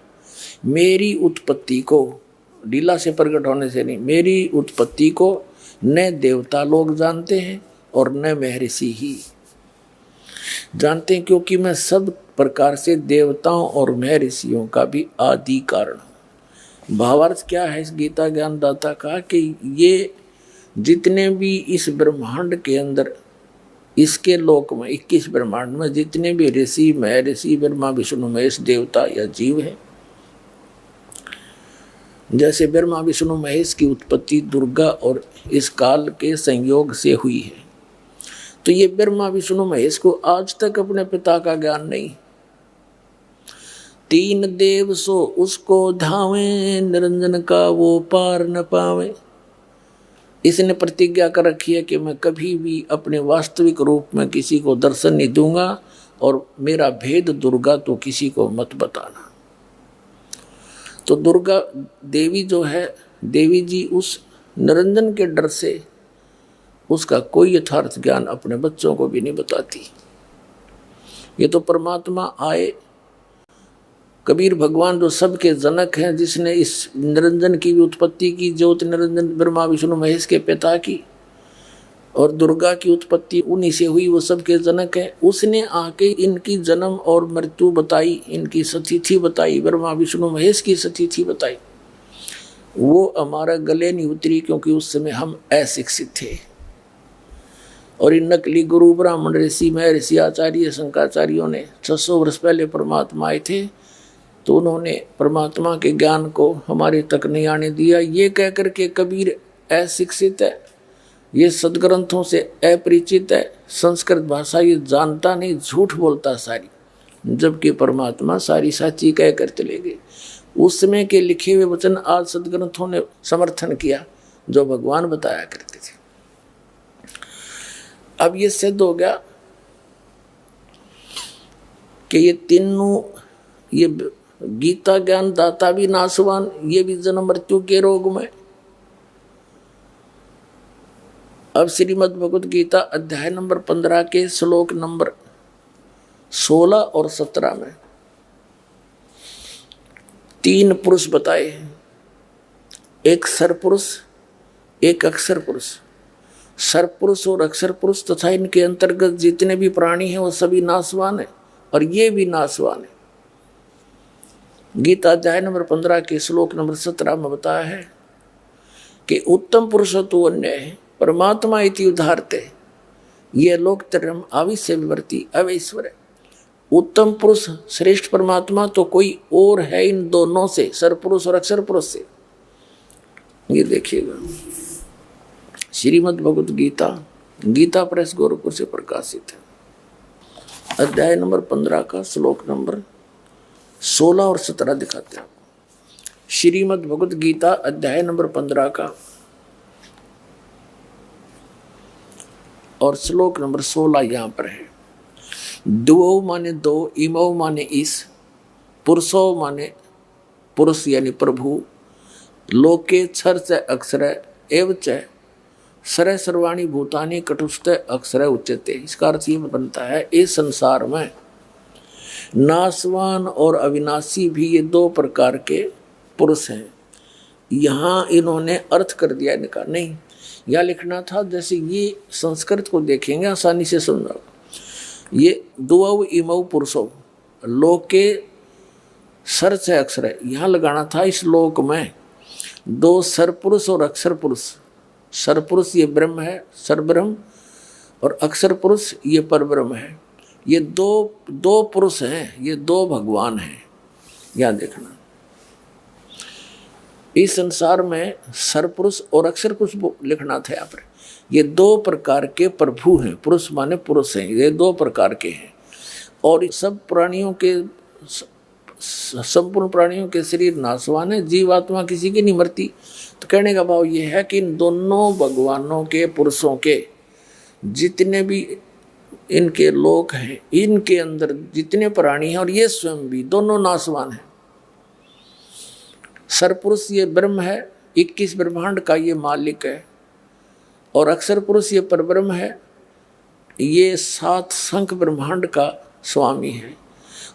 मेरी उत्पत्ति को लीला से प्रकट होने से नहीं, मेरी उत्पत्ति को न देवता लोग जानते हैं और न महर्षि ही जानते हैं, क्योंकि मैं सब प्रकार से देवताओं और महर्षियों का भी आदि कारण हूं। भावार्थ क्या है इस गीता ज्ञानदाता का कि ये जितने भी इस ब्रह्मांड के अंदर, इसके लोक में 21 ब्रह्मांड में जितने भी ऋषि महर्षि ब्रह्मा विष्णु महेश देवता या जीव है, जैसे ब्रह्मा विष्णु महेश की उत्पत्ति दुर्गा और इस काल के संयोग से हुई है, तो ये ब्रह्मा विष्णु महेश को आज तक अपने पिता का ज्ञान नहीं। तीन देव सो उसको धावे, निरंजन का वो पार न पावे। इसने प्रतिज्ञा कर रखी है कि मैं कभी भी अपने वास्तविक रूप में किसी को दर्शन नहीं दूंगा और मेरा भेद दुर्गा तो किसी को मत बताना। तो दुर्गा देवी जो है, देवी जी उस निरंजन के डर से उसका कोई यथार्थ ज्ञान अपने बच्चों को भी नहीं बताती। ये तो परमात्मा आए, कबीर भगवान जो सबके जनक हैं, जिसने इस निरंजन की भी उत्पत्ति की, ज्योत निरंजन ब्रह्मा विष्णु महेश के पिता की, और दुर्गा की उत्पत्ति उन्हीं से हुई, वो सबके जनक है। उसने आके इनकी जन्म और मृत्यु बताई, इनकी सतिथि बताई, ब्रह्मा विष्णु महेश की सतिथि बताई। वो हमारा गले नहीं उतरी, क्योंकि उस समय हम अशिक्षित थे। और इन नकली गुरु ब्राह्मण ऋषि महर्षि आचार्य शंकराचार्यों ने 600 वर्ष पहले परमात्मा आए थे, तो उन्होंने परमात्मा के ज्ञान को हमारे तक नहीं आने दिया। ये कह कर के कबीर अशिक्षित है, ये सदग्रंथों से अपरिचित है, संस्कृत भाषा ये जानता नहीं, झूठ बोलता सारी, जबकि परमात्मा सारी साची कह कर चले गए। उस समय के लिखे हुए वचन आज सदग्रंथों ने समर्थन किया, जो भगवान बताया करते थे। अब ये सिद्ध हो गया कि ये तीनों, ये गीता ज्ञान दाता भी नासवान, ये भी जन्म मृत्यु के रोग में। अब श्रीमद् भगवत गीता अध्याय नंबर 15 के श्लोक नंबर 16 और 17 में 3 पुरुष बताए हैं, एक सरपुरुष, एक अक्षर पुरुष। सरपुरुष और अक्षर पुरुष तथा इनके अंतर्गत जितने भी प्राणी हैं वो सभी नासवान है, और ये भी नासवान है। गीता अध्याय नंबर 15 के श्लोक नंबर 17 में बताया है कि उत्तम पुरुष तो अन्य है, परमात्मा इति उदाहरते, ये लोकत्रयम् आविश्य विवर्ती अवैश्वर है। उत्तम पुरुष श्रेष्ठ परमात्मा तो कोई और है इन दोनों से, सरपुरुष और अक्षर पुरुष से। ये देखिएगा श्रीमद् भगवत गीता, गीता प्रेस गोरखपुर से प्रकाशित है। अध्याय नंबर 15 का श्लोक नंबर 16 और 17 दिखाते हैं। श्रीमद् भगवत गीता अध्याय नंबर 15 का और श्लोक नंबर 16 यहाँ पर है। द्वौ माने दो, इमौ माने इस, पुरुषो माने पुरुष यानी प्रभु, लोके क्षर च अक्षर एव च सर्व सर्वाणी भूतानि कटुष्ट अक्षर उच्यते। इसका अर्थ ये बनता है, इस संसार में नासवान और अविनाशी भी ये 2 प्रकार के पुरुष हैं। यहाँ इन्होंने अर्थ कर दिया, इनका नहीं, यह लिखना था जैसे ये संस्कृत को देखेंगे आसानी से समझो। ये द्वौ इमौ पुरुषो लोके सर से अक्षर है, यहाँ लगाना था इस लोक में 2 सरपुरुष और अक्षर पुरुष। सरपुरुष ये ब्रह्म है, सरब्रह्म, और अक्षर पुरुष ये परब्रह्म है। ये दो पुरुष हैं, ये 2 भगवान हैं। यहाँ देखना, इस संसार में सरपुरुष और अक्षर पुरुष लिखना था यहाँ पर। ये 2 प्रकार के प्रभु हैं, पुरुष माने पुरुष हैं, ये 2 प्रकार के हैं। और सब प्राणियों के, संपूर्ण प्राणियों के शरीर नासवान है, जीवात्मा किसी की नहीं मरती। तो कहने का भाव ये है कि इन दोनों भगवानों के, पुरुषों के जितने भी इनके लोक हैं, इनके अंदर जितने प्राणी हैं और ये स्वयं भी, दोनों नासवान हैं। सरपुरुष ये ब्रह्म है, 21 ब्रह्मांड का ये मालिक है, और अक्षर पुरुष ये परब्रह्म है, ये 7 शंख ब्रह्मांड का स्वामी है।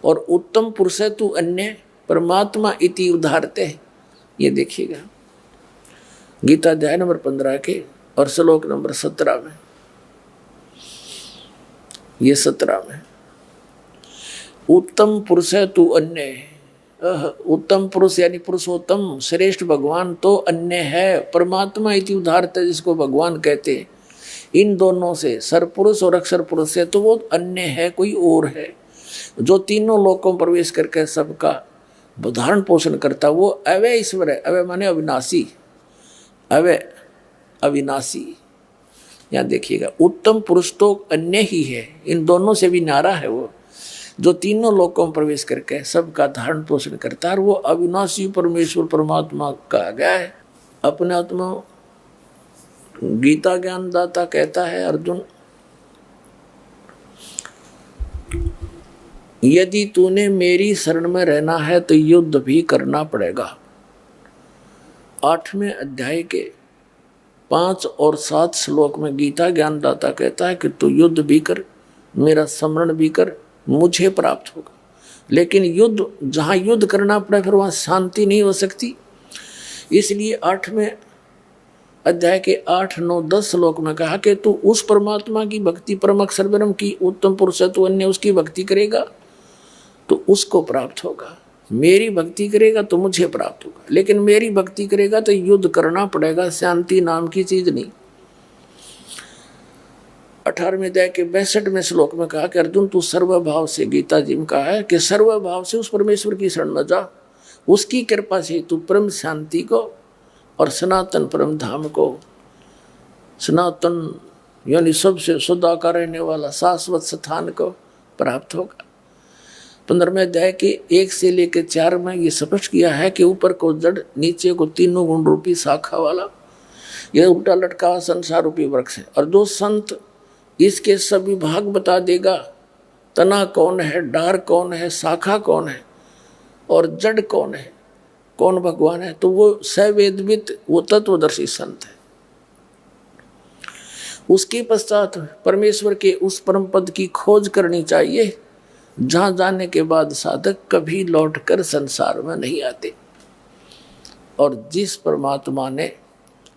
और उत्तम पुरुष तु अन्य परमात्मा इति उदाहरते। ये देखिएगा गीता अध्याय नंबर 15 के और श्लोक नंबर 17 में, ये 17 में उत्तम पुरुष तु अन्य, उत्तम पुरुष यानी पुरुषोत्तम श्रेष्ठ भगवान तो अन्य है, परमात्मा इति उदाहरते जिसको भगवान कहते हैं। इन दोनों से सरपुरुष और अक्षर पुरुष से तो वो अन्य है, कोई और है जो तीनों लोकों में प्रवेश करके सबका धारण पोषण करता, वो अवय ईश्वर है। अवय माने अविनाशी, अवय अविनाशी। यहाँ देखिएगा उत्तम पुरुष तो अन्य ही है, इन दोनों से भी न्यारा है वो जो तीनों लोकों में प्रवेश करके सबका धारण पोषण करता है, और वो अविनाशी परमेश्वर परमात्मा कहा गया है। अपने आत्मा गीता ज्ञानदाता कहता है अर्जुन, यदि तूने मेरी शरण में रहना है तो युद्ध भी करना पड़ेगा। 8वें अध्याय के 5 और 7 श्लोक में गीता ज्ञानदाता कहता है कि तू युद्ध भी कर, मेरा स्मरण भी कर, मुझे प्राप्त होगा। लेकिन युद्ध जहाँ युद्ध करना पड़े फिर वहाँ शांति नहीं हो सकती। इसलिए 8वें अध्याय के 8, 9, 10 श्लोक में कहा कि तू उस परमात्मा की भक्ति, परम अक्षर ब्रह्म की उत्तम पुरुष है, तू अन्य उसकी भक्ति करेगा तो उसको प्राप्त होगा। मेरी भक्ति करेगा तो मुझे प्राप्त होगा। लेकिन मेरी भक्ति करेगा तो युद्ध करना पड़ेगा, शांति नाम की चीज नहीं। 18वें अध्याय के 62वें श्लोक में कहा कि अर्जुन तू सर्वभाव से, गीता जी में कहा है कि सर्वभाव से उस परमेश्वर की शरण में जा, उसकी कृपा से तू परम शांति को और सनातन परम धाम को, सनातन यानी सबसे सदा का रहने वाला शाश्वत स्थान को प्राप्त होगा। 15वें अध्याय के 1 से लेकर 4 में ये स्पष्ट किया है कि ऊपर को जड़, नीचे को तीनों गुण रूपी शाखा वाला यह उल्टा लटका हुआ संसार रूपी वृक्ष है। और जो संत इसके सभी भाग बता देगा, तना कौन है, डार कौन है, शाखा कौन है और जड़ कौन है, कौन भगवान है, तो वो सवेदवित, वो तत्वदर्शी संत है। उसके पश्चात परमेश्वर के उस परम पद की खोज करनी चाहिए जहां जाने के बाद साधक कभी लौटकर संसार में नहीं आते। और जिस परमात्मा ने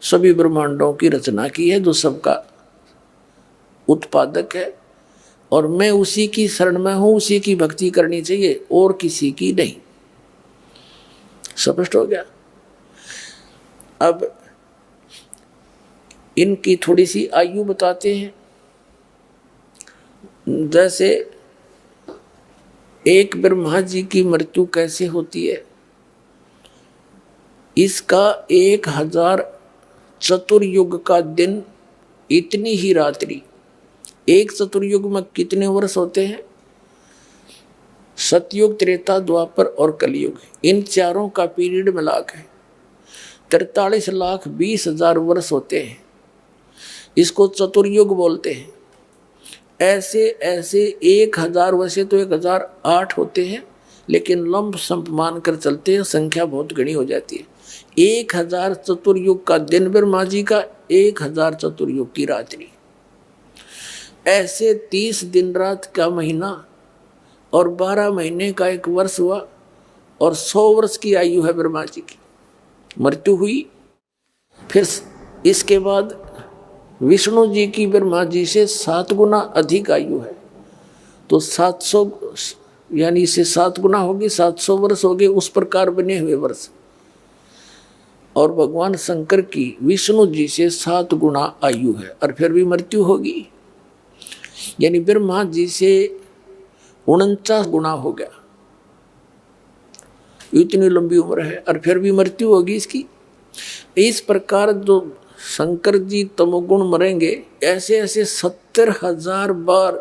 सभी ब्रह्मांडों की रचना की है, जो सबका उत्पादक है, और मैं उसी की शरण में हूं, उसी की भक्ति करनी चाहिए और किसी की नहीं। स्पष्ट हो गया। अब इनकी थोड़ी सी आयु बताते हैं। जैसे एक ब्रह्मा जी की मृत्यु कैसे होती है, इसका 1000 चतुर्युग का दिन, इतनी ही रात्रि। एक चतुर्युग में कितने वर्ष होते हैं? सतयुग, त्रेता, द्वापर और कलयुग, इन चारों का पीरियड मिला के 43,20,000 वर्ष होते हैं। इसको चतुर्युग बोलते हैं। ऐसे ऐसे 1000 वैसे तो 1008 होते हैं, लेकिन लंब संप मान कर चलते हैं, संख्या बहुत घनी हो जाती है। 1000 चतुर्युग का दिन ब्रह्मा जी का, 1000 चतुर्युग की रात्रि। ऐसे 30 दिन रात का महीना और 12 महीने का एक वर्ष हुआ, और 100 वर्ष की आयु है ब्रह्मा जी की। मृत्यु हुई। फिर इसके बाद विष्णु जी की ब्रह्मा जी से 7 गुना अधिक आयु है, तो 700 यानी इससे 7 गुना होगी, 700 वर्ष हो गए उस प्रकार बने हुए वर्ष। और भगवान शंकर की विष्णु जी से 7 गुना आयु है, और फिर भी मृत्यु होगी। यानी ब्रह्मा जी से 49 गुना हो गया। इतनी लंबी उम्र है और फिर भी मृत्यु होगी इसकी। इस प्रकार जो शंकर जी तमोगुण मरेंगे, ऐसे ऐसे 70,000 बार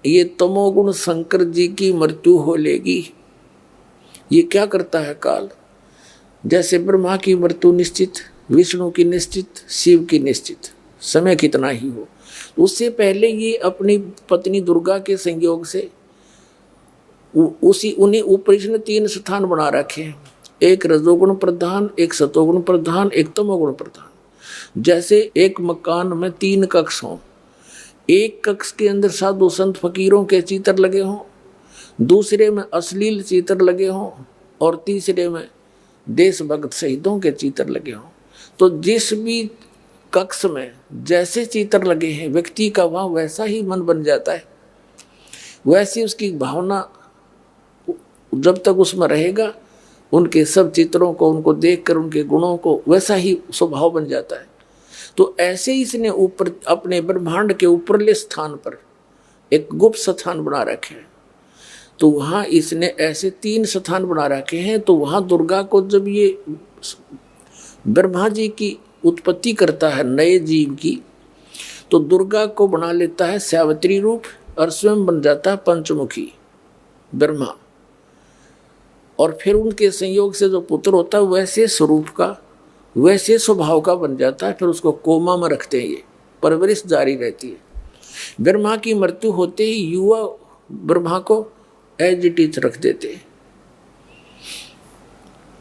ये तमोगुण शंकर जी की मृत्यु हो लेगी। ये क्या करता है काल? जैसे ब्रह्मा की मृत्यु निश्चित, विष्णु की निश्चित, शिव की निश्चित, समय कितना ही हो। उससे पहले ये अपनी पत्नी दुर्गा के संयोग से उन्हीं ऊपर ने 3 स्थान बना रखे हैं, एक रजोगुण प्रधान, एक सतोगुण प्रधान, एक तमोगुण प्रधान। जैसे एक मकान में 3 कक्ष हों, एक कक्ष के अंदर साधु संत फकीरों के चित्र लगे हों, दूसरे में अश्लील चित्र लगे हों और तीसरे में देशभक्त शहीदों के चित्र लगे हों, तो जिस भी कक्ष में जैसे चित्र लगे हैं व्यक्ति का वहाँ वैसा ही मन बन जाता है, वैसी उसकी भावना जब तक उसमें रहेगा, उनके सब चित्रों को उनको देखकर उनके गुणों को वैसा ही स्वभाव बन जाता है। तो ऐसे ही इसने ऊपर अपने ब्रह्मांड के ऊपरले स्थान पर एक गुप्त स्थान बना रखे हैं। तो वहाँ इसने ऐसे 3 स्थान बना रखे हैं। तो वहाँ दुर्गा को जब ये ब्रह्मा जी की उत्पत्ति करता है नए जीव की, तो दुर्गा को बना लेता है सावित्री रूप और स्वयं बन जाता है पंचमुखी ब्रह्मा। और फिर उनके संयोग से जो पुत्र होता है वैसे स्वरूप का वैसे स्वभाव का बन जाता है। फिर उसको कोमा में रखते हैं, ये परवरिश जारी रहती है। ब्रह्मा की मृत्यु होते ही युवा ब्रह्मा को एज इट इज रख देते हैं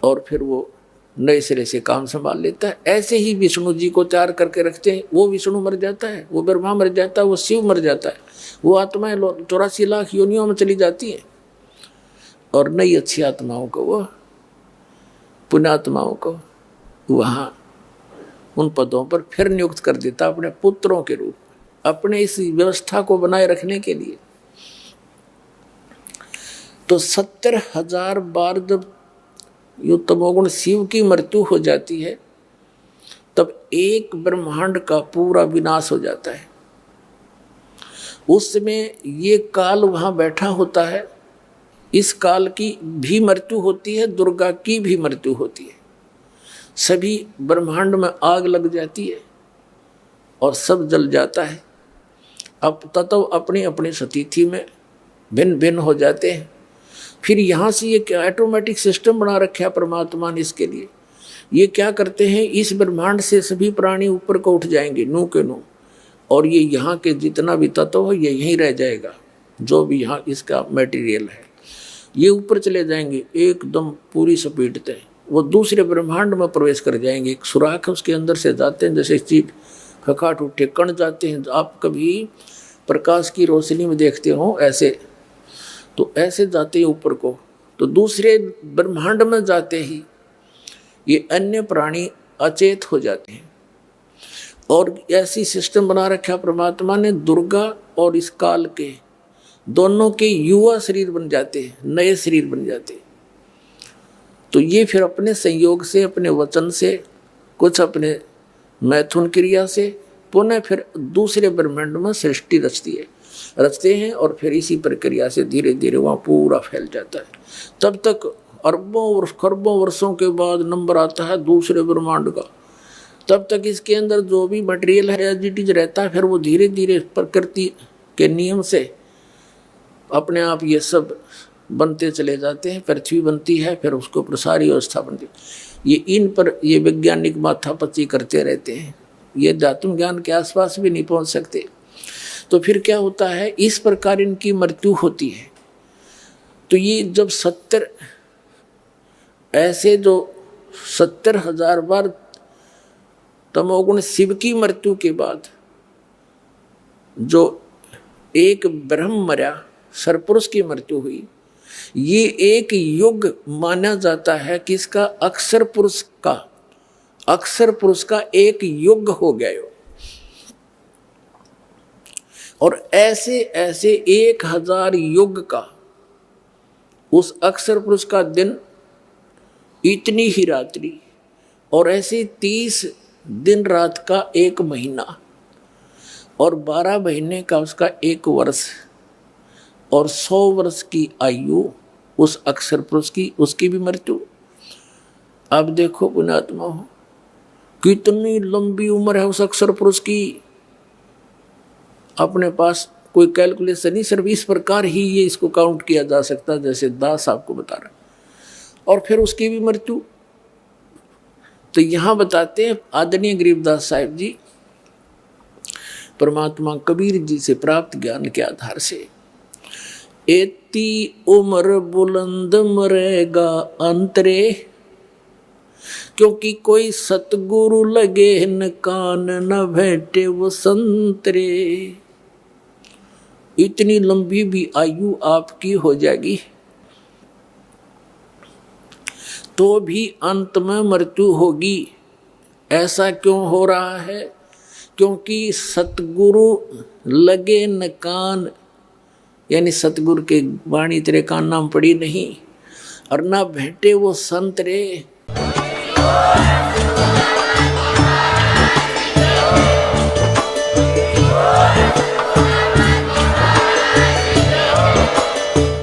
और फिर वो नए सिरे से काम संभाल लेता है। ऐसे ही विष्णु जी को तैयार करके रखते हैं। वो विष्णु मर जाता है, वो ब्रह्मा मर जाता है, वो शिव मर जाता है, वो आत्माएं 84 लाख योनियों में चली जाती हैं और नई अच्छी आत्माओं को, वो पुण्यात्माओं को वहाँ उन पदों पर फिर नियुक्त कर देता अपने पुत्रों के रूप में, अपने इस व्यवस्था को बनाए रखने के लिए। तो 70,000 बार जब यो तमोगुण शिव की मृत्यु हो जाती है तब एक ब्रह्मांड का पूरा विनाश हो जाता है। उस समय ये काल वहाँ बैठा होता है, इस काल की भी मृत्यु होती है, दुर्गा की भी मृत्यु होती है। सभी ब्रह्मांड में आग लग जाती है और सब जल जाता है। अब तत्व अपनी अपनी स्थिति में भिन्न भिन्न हो जाते हैं। फिर यहाँ से ये क्या ऑटोमेटिक सिस्टम बना रखा है परमात्मा ने इसके लिए। ये क्या करते हैं, इस ब्रह्मांड से सभी प्राणी ऊपर को उठ जाएंगे नू के नू, और ये यहाँ के जितना भी तत्व है ये यहीं रह जाएगा, जो भी यहाँ इसका मटेरियल है ये ऊपर चले जाएंगे एकदम पूरी स्पीड से। वो दूसरे ब्रह्मांड में प्रवेश कर जाएंगे। एक सुराख है उसके अंदर से जाते हैं, जैसे चीट खखाट उठे कण जाते हैं। आप कभी प्रकाश की रोशनी में देखते हो ऐसे, तो ऐसे जाते हैं ऊपर को। तो दूसरे ब्रह्मांड में जाते ही ये अन्य प्राणी अचेत हो जाते हैं। और ऐसी सिस्टम बना रखा परमात्मा ने, दुर्गा और इस काल के दोनों के युवा शरीर बन जाते हैं, नए शरीर बन जाते हैं। तो ये फिर अपने संयोग से, अपने वचन से, कुछ अपने मैथुन क्रिया से पुनः फिर दूसरे ब्रह्मांड में सृष्टि रचते हैं और फिर इसी प्रक्रिया से धीरे धीरे वहाँ पूरा फैल जाता है। तब तक अरबों खरबों वर्षों के बाद नंबर आता है दूसरे ब्रह्मांड का। तब तक इसके अंदर जो भी मटेरियल है एज इट इज रहता है। फिर वो धीरे धीरे प्रकृति के नियम से अपने आप ये सब बनते चले जाते हैं। पृथ्वी बनती है, फिर उसको प्रसारी व्यवस्था बनती है। ये इन पर ये वैज्ञानिक माथापच्ची करते रहते हैं, ये दातुम ज्ञान के आसपास भी नहीं पहुंच सकते। तो फिर क्या होता है, इस प्रकार इनकी मृत्यु होती है। तो ये जब 70 ऐसे जो 70,000 बार तमोगुण शिव की मृत्यु के बाद जो एक ब्रह्म मरा, सरपुरुष की मृत्यु हुई, ये एक युग माना जाता है कि इसका अक्षर पुरुष का एक युग हो गया। और ऐसे ऐसे 1000 युग का उस अक्षर पुरुष का दिन, इतनी ही रात्रि, और ऐसे 30 दिन रात का एक महीना, और 12 महीने का उसका एक वर्ष, और 100 वर्ष की आयु उस अक्षर पुरुष की, उसकी भी मृत्यु। अब देखो पुण्यात्मा हो, कितनी लंबी उम्र है उस अक्षर पुरुष की। अपने पास कोई कैलकुलेशन नहीं, सिर्फ इस प्रकार ही ये इसको काउंट किया जा सकता है जैसे दास आपको बता रहा है। और फिर उसकी भी मृत्यु। तो यहाँ बताते हैं आदरणीय गरीबदास साहिब जी, परमात्मा कबीर जी से प्राप्त ज्ञान के आधार से, एती उम्र बुलंद मरेगा अंतरे, क्योंकि कोई सतगुरु लगे न कान न भेटे वो संतरे। इतनी लंबी भी आयु आपकी हो जाएगी तो भी अंत में मृत्यु होगी। ऐसा क्यों हो रहा है? क्योंकि सतगुरु लगे न कान, यानी सतगुरु के वाणी तेरे कान नाम पड़ी नहीं, और ना भेंटे वो संत रे।